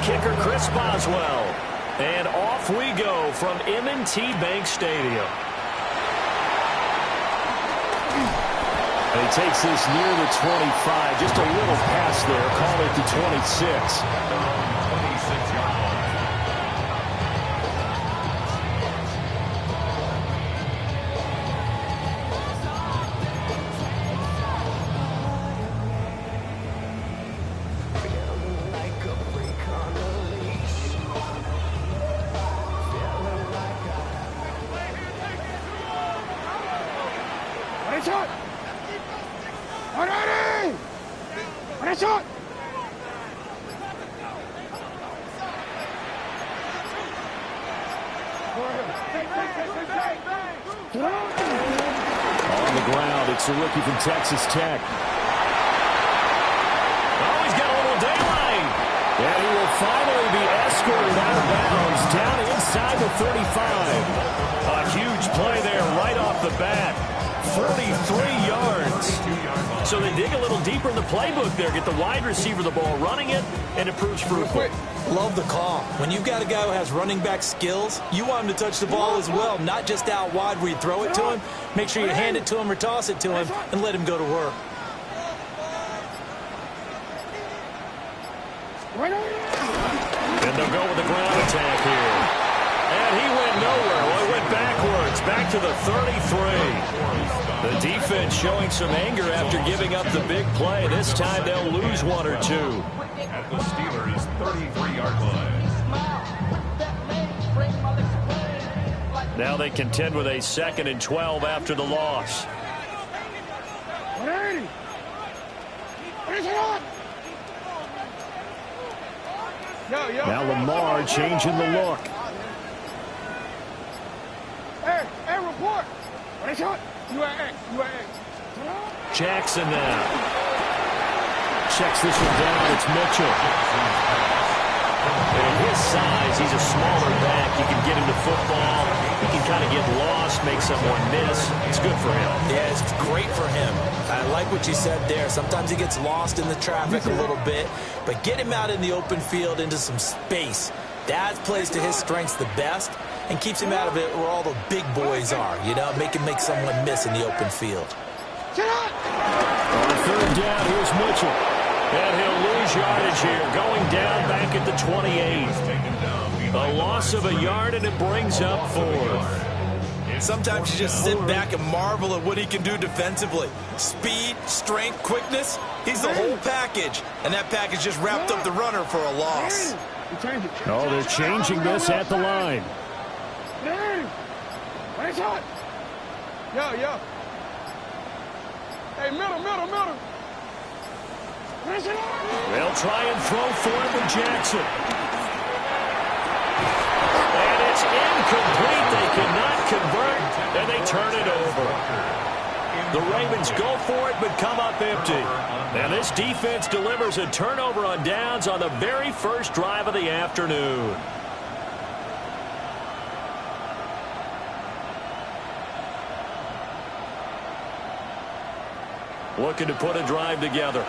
kicker Chris Boswell. And off we go from M&T Bank Stadium. And he takes this near the 25. Just a little pass there. Call it the 26. 26-yard line. On the ground, it's a rookie from Texas Tech. Oh, he's got a little daylight. And he will finally be escorted out of bounds down inside the 35. A huge play there right off the bat. 33 yards. So they dig a little deeper in the playbook there. Get the wide receiver the ball, running it, and it proves fruitful. Love the call. When you've got a guy who has running back skills, you want him to touch the ball as well, not just out wide where you throw it to him. Make sure you hand it to him or toss it to him and let him go to work. And they'll go with the ground attack here. And he went nowhere. Well, he went backwards, back to the 33. The defense showing some anger after giving up the big play. This time they'll lose one or two. At the Steelers' 33-yard line. Now they contend with a 2nd and 12 after the loss. Now Lamar changing the look. Hey, report. Jackson now. Checks this one down. It's Mitchell. And his size, he's a smaller back. You can get him to football. He can kind of get lost, make someone miss. It's good for him. Yeah, it's great for him. I like what you said there. Sometimes he gets lost in the traffic a little bit, but get him out in the open field into some space. That plays to his strengths the best and keeps him out of it where all the big boys are, you know, make him make someone miss in the open field. On the 3rd down, here's Mitchell. And he'll lose yardage here, going down back at the 28. A loss of a yard, and it brings up 4th. Sometimes you just sit back and marvel at what he can do defensively. Speed, strength, quickness, he's the whole package. And that package just wrapped up the runner for a loss. Oh, they're changing this at the line. Yo. Hey, middle. They'll try and throw for it with Jackson. And it's incomplete. They cannot convert, and they turn it over. The Ravens go for it, but come up empty. And this defense delivers a turnover on downs on the very first drive of the afternoon. Looking to put a drive together.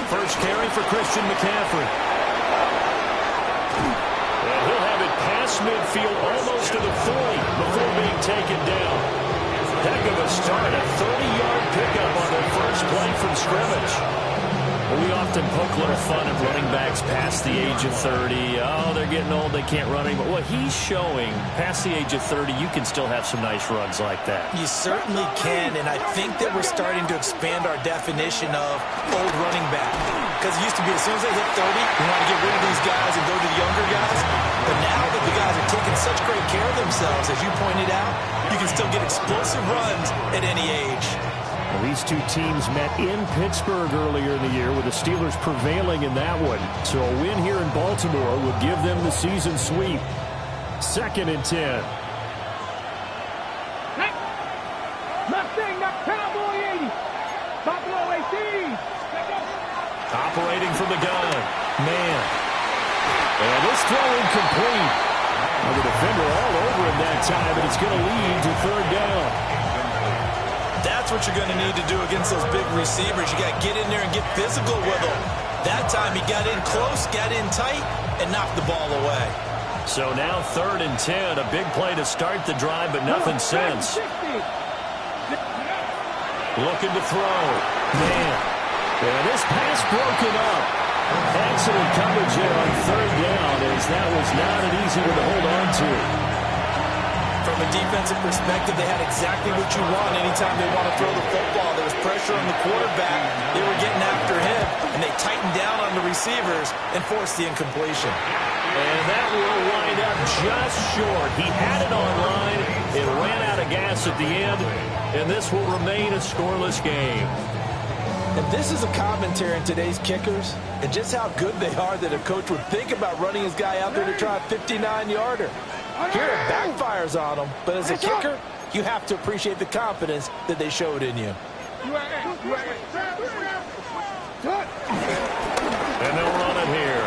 First carry for Christian McCaffrey. And he'll have it past midfield almost to the 40 before being taken down. Heck of a start, a 30-yard pickup on their first play from scrimmage. Well, we often poke a little fun at running backs past the age of 30. Oh, they're getting old, they can't run anymore. Well, he's showing past the age of 30, you can still have some nice runs like that. You certainly can, and I think that we're starting to expand our definition of old running back. Because it used to be as soon as they hit 30, we want to get rid of these guys and go to the younger guys. But now that the guys are taking such great care of themselves, as you pointed out, you can still get explosive runs at any age. Well, these two teams met in Pittsburgh earlier in the year, with the Steelers prevailing in that one. So a win here in Baltimore would give them the season sweep. 2nd and 10. Operating from the gun. Man. And this throw incomplete. Well, the defender all over him that time, but it's going to lead to 3rd down. That's That's what you're going to need to do against those big receivers. You got to get in there and get physical with them. That time he got in close, got in tight, and knocked the ball away. So now 3rd and 10. A big play to start the drive, but nothing since. Looking to throw. Man. And this pass broken up. Excellent coverage here on 3rd down, as that was not an easy one to hold on to. From a defensive perspective, they had exactly what you want anytime they want to throw the football. There was pressure on the quarterback. They were getting after him, and they tightened down on the receivers and forced the incompletion. And that will wind up just short. He had it on line. It ran out of gas at the end, and this will remain a scoreless game. And this is a commentary on today's kickers and just how good they are that a coach would think about running his guy out there to try a 59-yarder. Here it backfires on them, but as a kicker, you have to appreciate the confidence that they showed in you. And they'll run it here.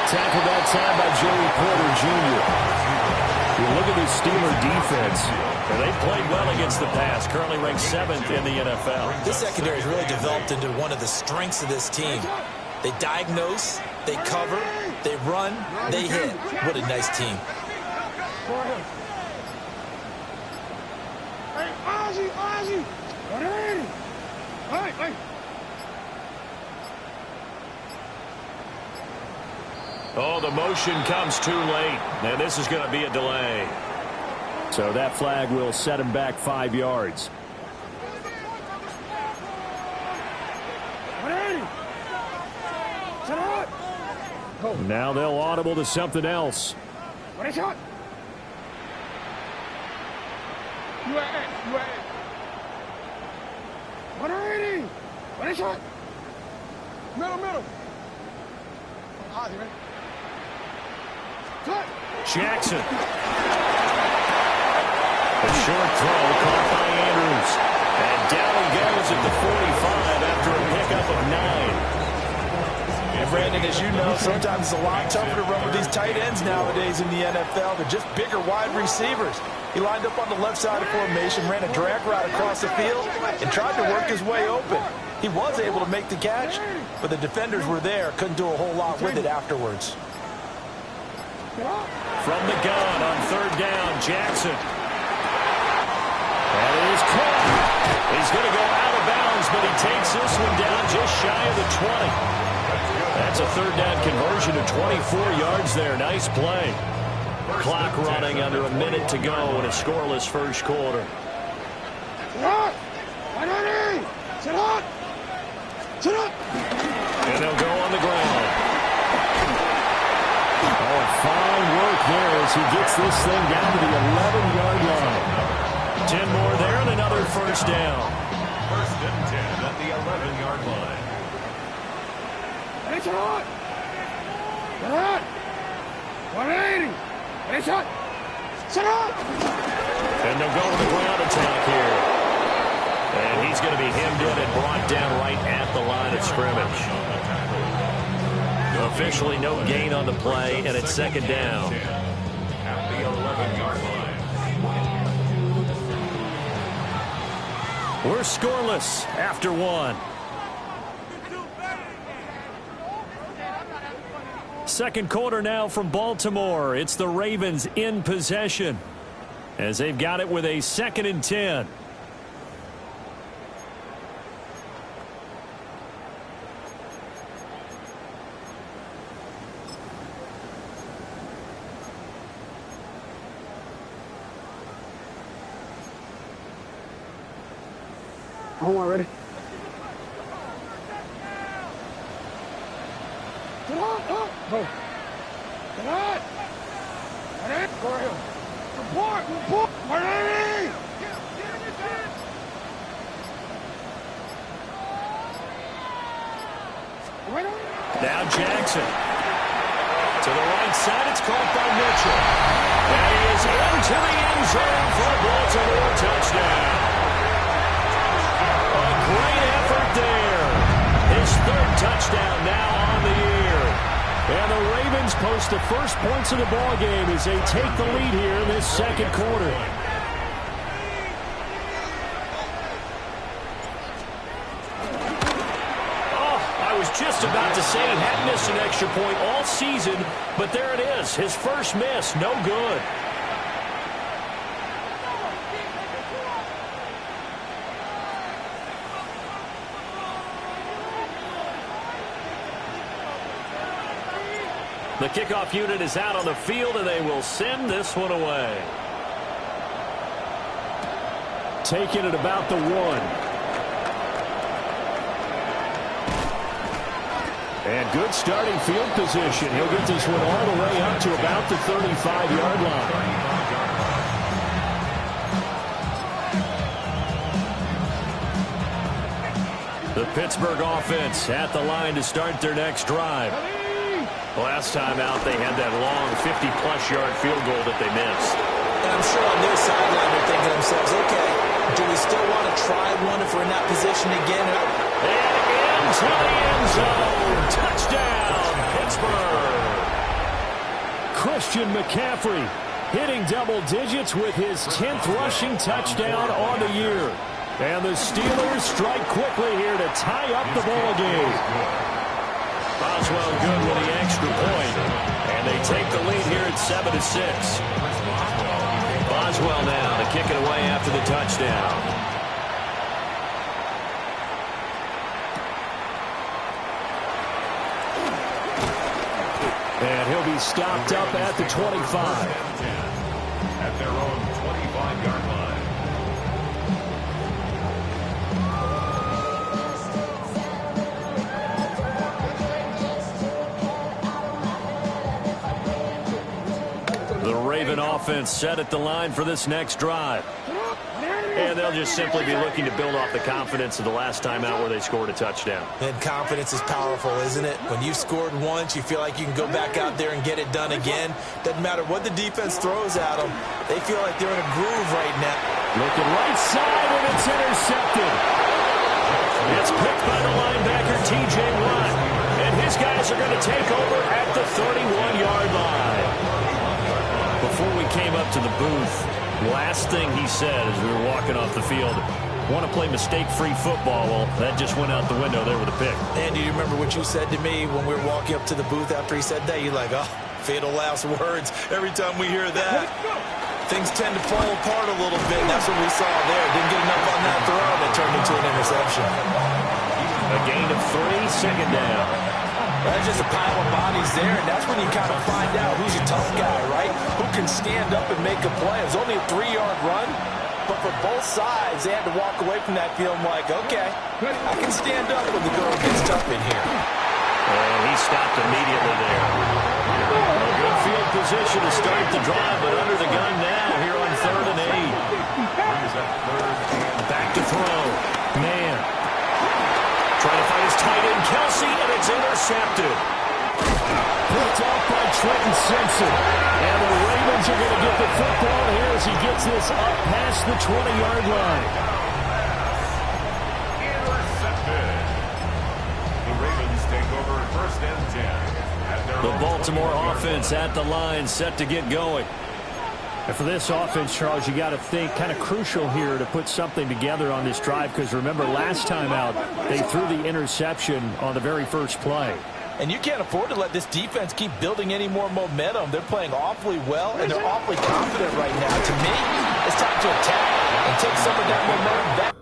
Tackled that time by Joey Porter Jr. You look at this Steeler defense, and they played well against the pass, currently ranked 7th in the NFL. This secondary has really developed into one of the strengths of this team. They diagnose, they cover, they run, they hit. What a nice team. Hey, Ozzie! Hey! Oh, the motion comes too late. And this is going to be a delay. So that flag will set him back 5 yards. Now they'll audible to something else. Middle. Ozzie, ready? Jackson. A short throw caught by Andrews. And down he goes at the 45 after a pickup of 9. And Brandon, as you know, sometimes it's a lot tougher to run with these tight ends nowadays in the NFL. They're just bigger wide receivers. He lined up on the left side of formation, ran a drag route across the field, and tried to work his way open. He was able to make the catch, but the defenders were there, couldn't do a whole lot with it afterwards. From the gun on 3rd down, Jackson. And it is caught. He's going to go out of bounds, but he takes this one down just shy of the 20. That's a 3rd down conversion of 24 yards there. Nice play. Clock running under a minute to go in a scoreless first quarter. Sit up! And they'll go on the ground. Oh, fine work there as he gets this thing down to the 11-yard line. 10 more there and another first down. 1st and 10 at the 11-yard line. Hey, sit up! 180! Hey, sit up! And they'll go on the ground attack here. And he's going to be hemmed in and brought down right at the line of scrimmage. Officially no gain on the play, and it's 2nd down. At the 11-yard line. We're scoreless after 1. Second quarter now from Baltimore. It's the Ravens in possession as they've got it with a 2nd and 10. Hold on, ready? Go. Get out! Ready? Go ahead. Report! Ready? Now Jackson. To the right side, it's caught by Mitchell. And he is into the end zone for a Baltimore touchdown. A great effort there. His 3rd touchdown now on the year. And the Ravens post the first points of the ballgame as they take the lead here in this second quarter. to say he hadn't missed an extra point all season, but there it is. His first miss, no good. The kickoff unit is out on the field, and they will send this one away. Taking it about the 1. And good starting field position. He'll get this one all the way up to about the 35-yard line. The Pittsburgh offense at the line to start their next drive. Last time out, they had that long 50-plus yard field goal that they missed. And I'm sure on their sideline they're thinking to themselves, okay, do we still want to try one if we're in that position again? And into the end zone. Touchdown, Pittsburgh. Christian McCaffrey hitting double digits with his 10th rushing touchdown on the year. And the Steelers strike quickly here to tie up the ball game. Boswell good with the extra point. And they take the lead here at 7-6. Boswell now to kick it away after the touchdown. And he'll be stopped up at the 25. At their own 25-yard line. The Raven offense set at the line for this next drive. And they'll just simply be looking to build off the confidence of the last time out where they scored a touchdown. And confidence is powerful, isn't it? When you've scored once, you feel like you can go back out there and get it done again. Doesn't matter what the defense throws at them. They feel like they're in a groove right now. Looking right side, and it's intercepted. It's picked by the linebacker, T.J. Watt. And his guys are going to take over at the 31-yard line. Before we came up to the booth, last thing he said as we were walking off the field, want to play mistake-free football. Well, that just went out the window there with a pick. And do you remember what you said to me when we were walking up to the booth after he said that? You're like, oh, fatal last words. Every time we hear that, things tend to fall apart a little bit. And that's what we saw there. Didn't get enough on that throw that turned into an interception. A gain of 3, second down. That's just a pile of bodies there, and that's when you kind of find out who's a tough guy, right? Who can stand up and make a play. It was only a 3-yard run, but for both sides, they had to walk away from that feeling like, okay, I can stand up when the going gets tough in here. And he stopped immediately there. A good field position to start the drive, but under the gun now here on 3rd and 8. Back to throw. Man. Trying to find his tight end, Kelsey, and it's intercepted. Picked off by Trenton Simpson. And the Ravens are going to get the football here as he gets this up past the 20-yard line. Intercepted. The Ravens take over 1st and 10. The Baltimore offense at the line, set to get going. And for this offense, Charles, you got to think kind of crucial here to put something together on this drive, because remember last time out they threw the interception on the very first play. And you can't afford to let this defense keep building any more momentum. They're playing awfully well, and they're awfully confident right now. To me, it's time to attack and take some of that momentum back.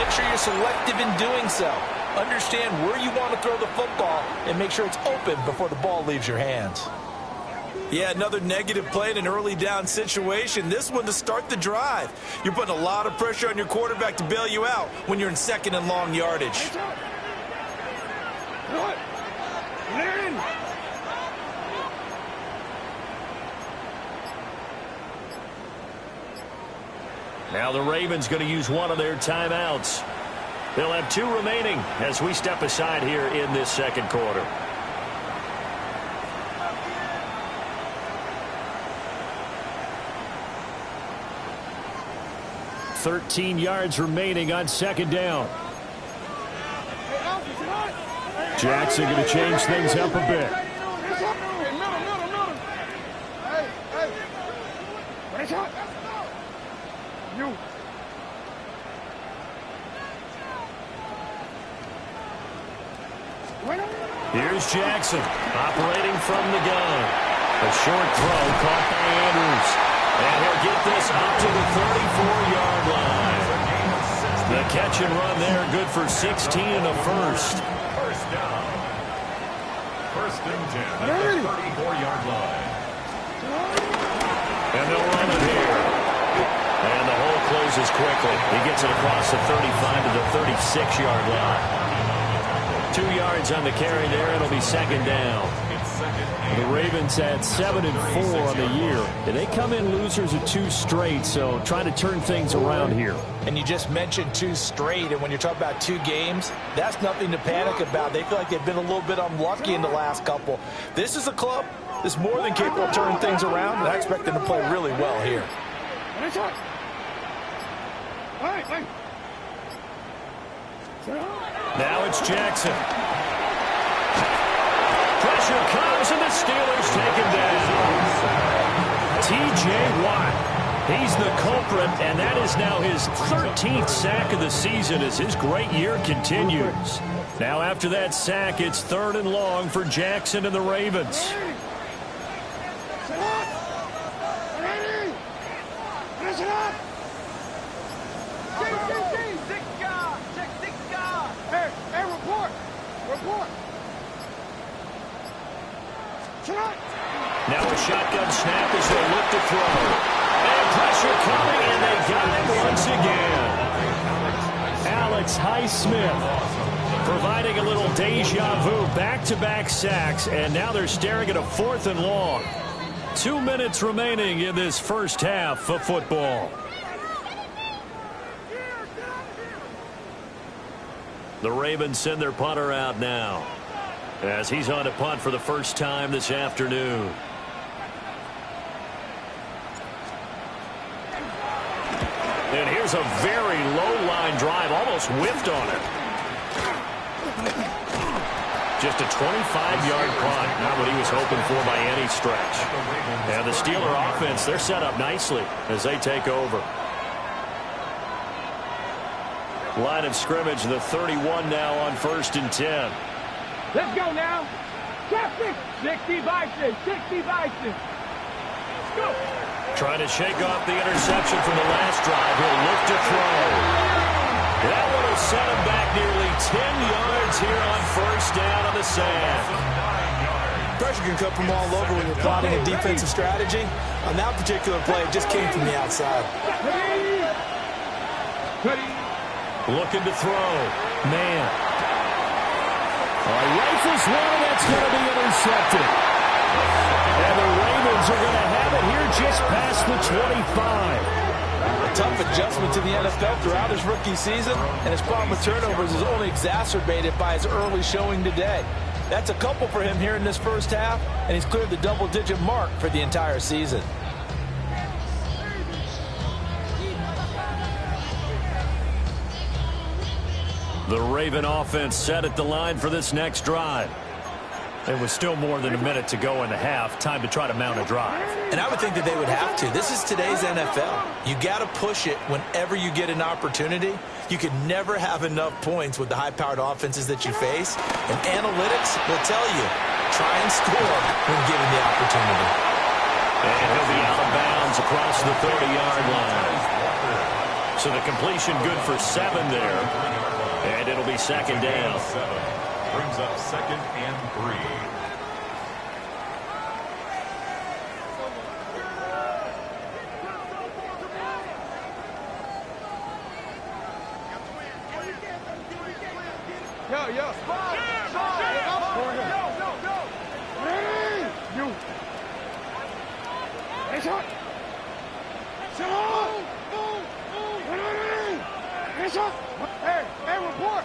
make sure you're selective in doing so. Understand where you want to throw the football and make sure it's open before the ball leaves your hands. Yeah, another negative play in an early down situation. This one to start the drive. You're putting a lot of pressure on your quarterback to bail you out when you're in second and long yardage. Now the Ravens going to use one of their timeouts. They'll have 2 remaining as we step aside here in this second quarter. $13 yards remaining on second down. Jackson going to change things up a bit. Here's Jackson operating from the gun. A short throw caught by Andrews. And he'll get this up to the 34-yard line. The catch and run there, good for 16 and a first. First down. First and 10 at the 34-yard line. And they'll run it here. And the hole closes quickly. He gets it across the 35 to the 36-yard line. 2 yards on the carry there. It'll be second down. The Ravens had 7-4 on the year. And they come in losers of 2 straight, so trying to turn things around here. And you just mentioned 2 straight, and when you're talking about 2 games, that's nothing to panic about. They feel like they've been a little bit unlucky in the last couple. This is a club that's more than capable of turning things around, and I expect them to play really well here. Now it's Jackson. Pressure comes, and the Steelers take him down. T.J. Watt, he's the culprit, and that is now his 13th sack of the season as his great year continues. Now after that sack, it's 3rd and long for Jackson and the Ravens. Now a shotgun snap as they look to throw. And pressure coming, and they got him once again. Alex Highsmith providing a little deja vu, back-to-back sacks, and now they're staring at a 4th and long. 2 minutes remaining in this first half of football. The Ravens send their punter out now, as he's on to punt for the first time this afternoon. And here's a very low-line drive, almost whiffed on it. Just a 25-yard punt, not what he was hoping for by any stretch. And the Steeler offense, they're set up nicely as they take over. Line of scrimmage, the 31 now on 1st and 10. Let's go now. 60 Bison. 60 Bison. Go. Trying to shake off the interception from the last drive. He'll look to throw. That one will set him back nearly 10 yards here on 1st down on the sand. Pressure can come from all over when you're plotting a defensive strategy. On that particular play, it just came from the outside. Looking to throw. Man. Rifles one, that's going to be intercepted. And the Ravens are going to have it here just past the 25. A tough adjustment to the NFL throughout his rookie season, and his problem with turnovers is only exacerbated by his early showing today. That's a couple for him here in this first half, and he's cleared the double-digit mark for the entire season. The Raven offense set at the line for this next drive. It was still more than a minute to go in the half. Time to try to mount a drive. And I would think that they would have to. This is today's NFL. You got to push it whenever you get an opportunity. You can never have enough points with the high-powered offenses that you face. And analytics will tell you, try and score when given the opportunity. And he'll be out of bounds across the 30-yard line. So the completion good for 7 there. And it'll be second down. 7 brings up 2nd and 3. Yo. Spot. Yo. Hey, you. Hey, shot. Hey, report.